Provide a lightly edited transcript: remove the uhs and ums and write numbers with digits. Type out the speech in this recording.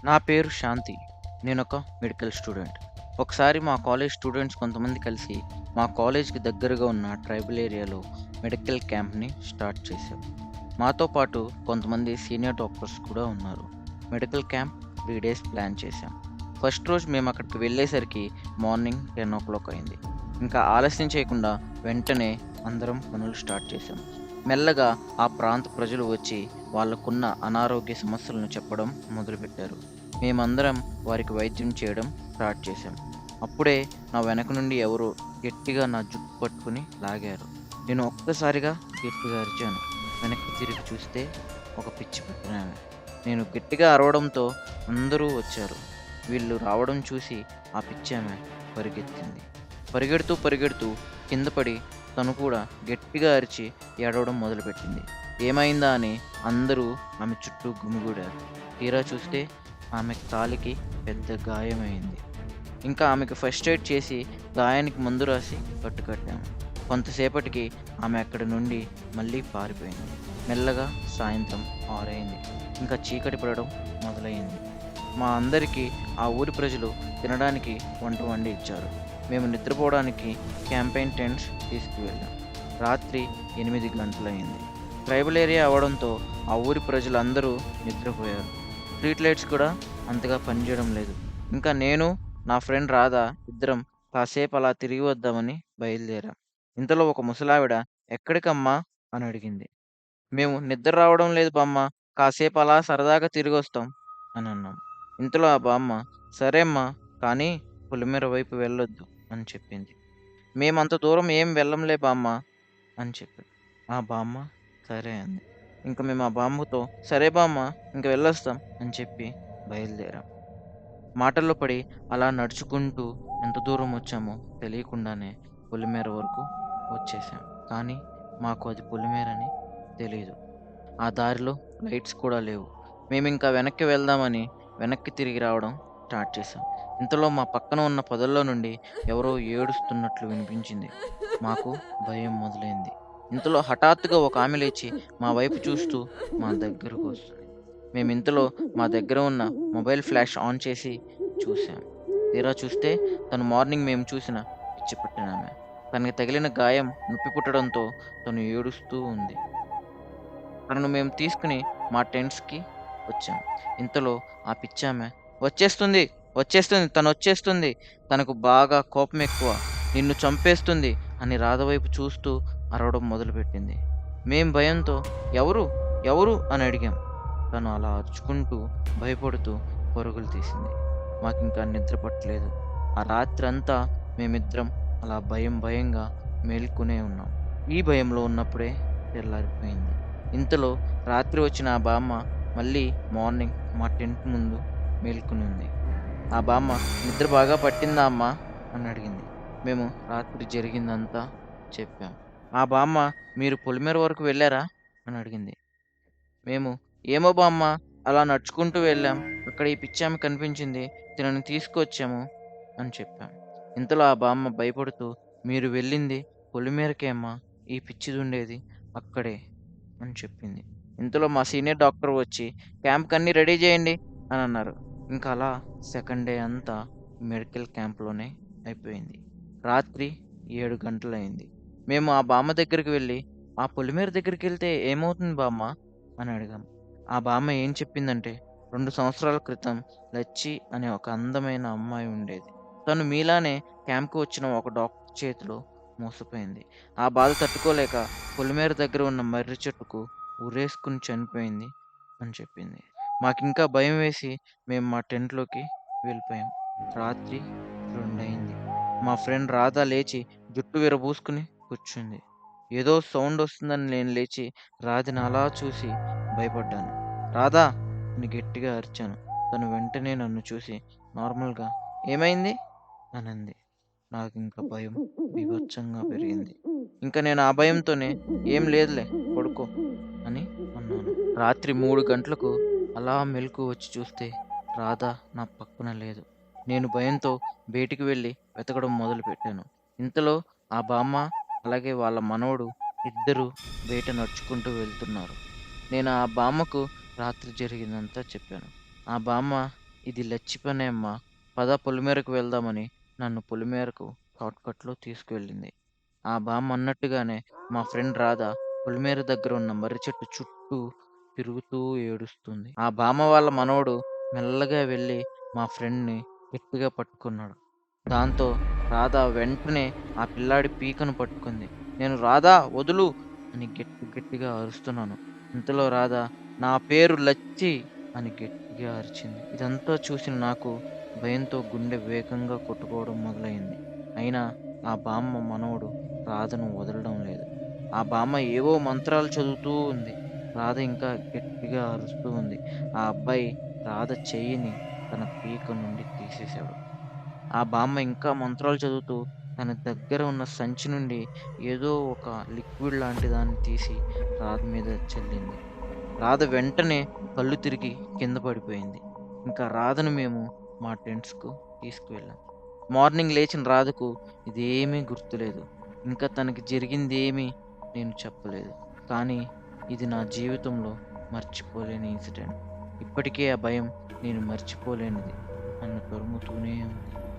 నా పేరు శాంతి. నేనొక మెడికల్ స్టూడెంట్. ఒకసారి మా కాలేజ్ స్టూడెంట్స్ కొంతమంది కలిసి మా కాలేజ్‌కి దగ్గరగా ఉన్న ట్రైబల్ ఏరియాలో మెడికల్ క్యాంప్‌ని స్టార్ట్ చేశాం. మాతో పాటు కొంతమంది సీనియర్ డాక్టర్స్ కూడా ఉన్నారు. మెడికల్ క్యాంప్ 3 డేస్ ప్లాన్ చేశాం. ఫస్ట్ రోజు మేము అక్కడికి వెళ్ళేసరికి మార్నింగ్ 10:00 అయింది. ఇంకా ఆలస్యం చేయకుండా వెంటనే అందరం పనులు స్టార్ట్ చేశాం. మెల్లగా ఆ ప్రాంత ప్రజలు వచ్చి వాళ్ళకున్న అనారోగ్య సమస్యలను చెప్పడం మొదలుపెట్టారు. మేమందరం వారికి వైద్యం చేయడం స్టార్ట్ చేశాం. అప్పుడే నా వెనక నుండి ఎవరో గట్టిగా నా జుట్టు పట్టుకుని లాగారు. నేను ఒక్కసారిగా గట్టిగా అరిచాను. వెనక్కి తిరిగి చూస్తే ఒక పిచ్చి పట్టినామె. నేను గట్టిగా అరవడంతో అందరూ వచ్చారు. వీళ్ళు రావడం చూసి ఆ పిచ్చామె పరిగెత్తింది. పరిగెడుతూ పరిగెడుతూ కింద పడి తను కూడా గట్టిగా అరిచి ఏడవడం మొదలుపెట్టింది. ఏమైందా అని అందరూ ఆమె చుట్టూ గుమిగూడారు. తీరా చూస్తే ఆమె కాలికి పెద్ద గాయమైంది. ఇంకా ఆమెకు ఫస్ట్ ఎయిడ్ చేసి గాయానికి మందు రాసి కట్టుకట్టాము. కొంతసేపటికి ఆమె అక్కడి నుండి మళ్ళీ పారిపోయింది. మెల్లగా సాయంత్రం 6 అయింది. ఇంకా చీకటి పడడం మొదలైంది. మా అందరికీ ఆ ఊరి ప్రజలు తినడానికి వంట వండి ఇచ్చారు. మేము నిద్రపోవడానికి క్యాంపెయిన్ టెంట్స్ తీసుకువెళ్ళాం. రాత్రి 8 గంటలయింది. ట్రైబల్ ఏరియా అవడంతో ఆ ఊరి ప్రజలందరూ నిద్రపోయారు. స్ట్రీట్ లైట్స్ కూడా అంతగా పనిచేయడం లేదు. ఇంకా నేను, నా ఫ్రెండ్ రాధ ఇద్దరం కాసేపు అలా తిరిగి వద్దామని బయలుదేరాం. ఇంతలో ఒక ముసలావిడ ఎక్కడికమ్మా అని అడిగింది. మేము నిద్ర రావడం లేదు బామ్మ. కాసేపు అలా సరదాగా తిరిగొస్తాం అని అన్నాం. ఇంతలో ఆ బామ్మ సరే అమ్మా, కానీ పొలిమేర వైపు వెళ్ళొద్దు అని చెప్పింది. మేమంత దూరం ఏం వెళ్ళంలే బామ్మ అని చెప్పాడు. ఆ బామ్మ సరే అంది. ఇంక మేము ఆ బామ్మతో సరే బామ్మ ఇంక వెళ్ళొస్తాం అని చెప్పి బయలుదేరాం. మాటల్లో పడి అలా నడుచుకుంటూ ఎంత దూరం వచ్చామో తెలియకుండానే పొలిమేర వరకు వచ్చేసాం. కానీ మాకు అది పొలిమేరని తెలీదు. ఆ దారిలో లైట్స్ కూడా లేవు. మేమింకా వెనక్కి వెళ్దామని వెనక్కి తిరిగి రావడం స్టార్ట్ చేశాం. ఇంతలో మా పక్కన ఉన్న పొదల్లో నుండి ఎవరో ఏడుస్తున్నట్లు వినిపించింది. మాకు భయం మొదలైంది. ఇంతలో హఠాత్తుగా ఒక ఆమె లేచి మా వైపు చూస్తూ మా దగ్గరకు వస్తుంది. మేమింతలో మా దగ్గర ఉన్న మొబైల్ ఫ్లాష్ ఆన్ చేసి చూసాం. తీరా చూస్తే తను మార్నింగ్ మేము చూసిన పిచ్చి పట్టినామె. తనకి తగిలిన గాయం నొప్పి పుట్టడంతో తను ఏడుస్తూ ఉంది. తనను మేము తీసుకుని మా టెంట్స్‌కి వచ్చాం. ఇంతలో ఆ పిచ్చామె "వచ్చేస్తుంది, వచ్చేస్తుంది, తనొచ్చేస్తుంది. తనకు బాగా కోపమెక్కువ. నిన్ను చంపేస్తుంది" అని రాధ వైపు చూస్తూ అరవడం మొదలుపెట్టింది. మేం భయంతో "ఎవరు? ఎవరు?" అని అడిగాం. తను అలా అరుచుకుంటూ, భయపడుతూ పరుగులు తీసింది. మాకింకా నిద్ర పట్టలేదు. ఆ రాత్రంతా మేమిద్దరం అలా భయంగా మేలుకునే ఉన్నాం. ఈ భయంలో ఉన్నప్పుడే తెల్లారిపోయింది. ఇంతలో రాత్రి వచ్చిన ఆ బామ్మ మళ్ళీ మార్నింగ్ మా టెంట్ ముందు మేల్కొనుంది. ఆ బామ్మ "నిద్ర బాగా పట్టిందా అమ్మా?" అని అడిగింది. మేము రాత్రి జరిగిందంతా చెప్పాం. ఆ బామ్మ "మీరు పొలిమేర వరకు వెళ్లారా?" అని అడిగింది. మేము "ఏమో బామ్మ, అలా నడుచుకుంటూ వెళ్ళాం. అక్కడ ఈ పిచ్చామె కనిపించింది. తినని తీసుకొచ్చాము" అని చెప్పాం. ఇంతలో ఆ బామ్మ భయపడుతూ "మీరు వెళ్ళింది పొలిమేరకే అమ్మా. ఈ పిచ్చిదుండేది అక్కడే" అని చెప్పింది. ఇంతలో మా సీనియర్ డాక్టర్ వచ్చి "క్యాంప్‌కన్నీ రెడీ చేయండి" అని అన్నారు. ఇంకా అలా సెకండ్ డే అంతా మెడికల్ క్యాంప్‌లోనే అయిపోయింది. రాత్రి 7 గంటలయింది. మేము ఆ బామ్మ దగ్గరికి వెళ్లి "ఆ పొలిమేర దగ్గరికెళ్తే ఏమవుతుంది బామ్మ" అని అడిగాం. ఆ బామ్మ ఏం చెప్పిందంటే 2 సంవత్సరాల క్రితం లచ్చి అనే ఒక అందమైన అమ్మాయి ఉండేది. తను మీలానే క్యాంప్‌కి వచ్చిన ఒక డాక్టర్ చేతిలో మోసపోయింది. ఆ బాధ తట్టుకోలేక పొలిమేర దగ్గర ఉన్న మర్రి చెట్టుకు ఉరేసుకుని చనిపోయింది అని చెప్పింది. మాకింకా భయం వేసి మేము మా టెంట్‌లోకి వెళ్ళిపోయాం. రాత్రి 2 అయింది. మా ఫ్రెండ్ రాధ లేచి జుట్టు విరబూసుకుని కూర్చుంది. ఏదో సౌండ్ వస్తుందని నేను లేచి రాధని అలా చూసి భయపడ్డాను. రాధా అని గట్టిగా అరిచాను. తను వెంటనే నన్ను చూసి నార్మల్‌గా ఏమైంది అనంది. నాకింక భయం బీభత్సంగా పెరిగింది. ఇంక నేను ఆ భయంతోనే "ఏం లేదులే పడుకో" అని అన్నాను. రాత్రి 3 గంటలకు అలా మెలుకువ వచ్చి చూస్తే రాధ నా పక్కన లేదు. నేను భయంతో బయటికి వెళ్లి వెతకడం మొదలుపెట్టాను. ఇంతలో ఆ బామ్మ, అలాగే వాళ్ళ మనవడు ఇద్దరూ బయట నడుచుకుంటూ వెళ్తున్నారు. నేను ఆ బామ్మకు రాత్రి జరిగిందంతా చెప్పాను. ఆ బామ్మ ఇది లచ్చి పనే అమ్మా. పద పొలిమేరకు వెళ్దామని నన్ను పొలిమేరకు షార్ట్‌కట్‌లో తీసుకువెళ్ళింది. ఆ బామ్మ అన్నట్టుగానే మా ఫ్రెండ్ రాధ పొలిమేర దగ్గర ఉన్న మర్రి చెట్టు చుట్టూ తిరుగుతూ ఏడుస్తుంది. ఆ బామ్మ వాళ్ళ మనవడు మెల్లగా వెళ్ళి మా ఫ్రెండ్‌ని గట్టిగా పట్టుకున్నాడు. దాంతో రాధ వెంటనే ఆ పిల్లాడి పీకను పట్టుకుంది. నేను రాధా వదులు అని గట్టిగా అరుస్తున్నాను. ఇంతలో రాధ నా పేరు లచ్చి అని గట్టిగా అరిచింది. ఇదంతా చూసిన నాకు భయంతో గుండె వేగంగా కొట్టుకోవడం మొదలైంది. అయినా ఆ బామ్మ మనవడు రాధను వదలడం లేదు. ఆ బామ్మ ఏవో మంత్రాలు చదువుతూ ఉంది. రాధ ఇంకా గట్టిగా అరుస్తూ ఉంది. ఆ అబ్బాయి రాధ చెయ్యిని తన పీక నుండి తీసేశాడు. ఆ బామ్మ ఇంకా మంత్రాలు చదువుతూ తన దగ్గర ఉన్న సంచి నుండి ఏదో ఒక లిక్విడ్ లాంటి దాన్ని తీసి రాధ మీద చల్లింది. రాధ వెంటనే కళ్ళు తిరిగి కింద పడిపోయింది. ఇంకా రాధను మేము మా టెంట్స్‌కు తీసుకువెళ్ళాం. మార్నింగ్ లేచిన రాధకు ఇదేమీ గుర్తులేదు. ఇంకా తనకి జరిగిందేమీ నేను చెప్పలేదు. కానీ ఇది నా జీవితంలో మర్చిపోలేని ఇన్సిడెంట్. ఇప్పటికీ ఆ భయం నేను మర్చిపోలేనిది. నన్ను తరుముతూనే ఉంది.